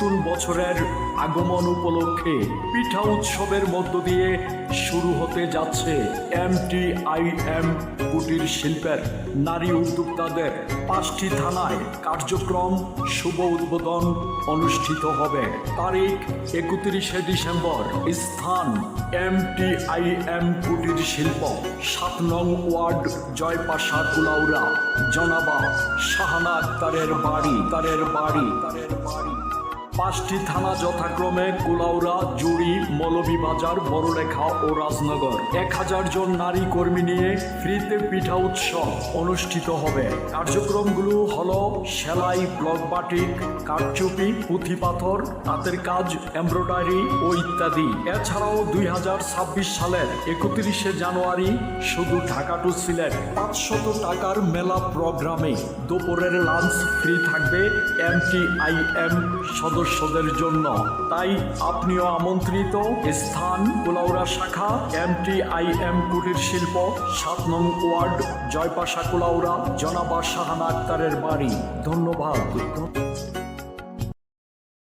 নতুন বছরের আগমন উপলক্ষে পিঠা উৎসবের মধ্য দিয়ে শুরু হতে যাচ্ছে MTIM কুটির শিল্পের নারী উদ্যোক্তাদের 5টি থানায় কার্যক্রম শুভ উদ্বোধন অনুষ্ঠিত হবে। তারিখ 31শে ডিসেম্বর। স্থান MTIM কুটির শিল্প, 7 নং ওয়ার্ড, জয়পাশা, কুলাউড়া। জনাবা শাহানা আক্তারের বাড়ি। 5টি থানা যথাক্রমে কুলাউড়া, জুড়ি, মৌলভীবাজার, বড়লেখা ও রাজনগর। 1000 জন নারী কর্মী নিয়ে ফ্রিতে পিঠা উৎসব অনুষ্ঠিত হবে। কার্যক্রমগুলো হলো সেলাই, ব্লক বাটিক, কাঠচুপি, পুঁথি পাথর, তাঁতের কাজ, এমব্রয়ডারি ও ইত্যাদি। এছাড়াও 2026 সালের 31শে জানুয়ারি শুধু ঢাকা টু সিলেট 500 টাকার মেলা প্রোগ্রামে দুপুরের লাঞ্চ ফ্রি থাকবে MTIM সদস্যদের জন্য। তাই আপনিও আমন্ত্রিত। স্থান কুলাউড়া শাখা, MTIM কুটির শিল্প, 7 নং ওয়ার্ড, জয়পাশা, কুলাউড়া। জনাবা শাহানা আক্তারের বাড়ি। ধন্যবাদ।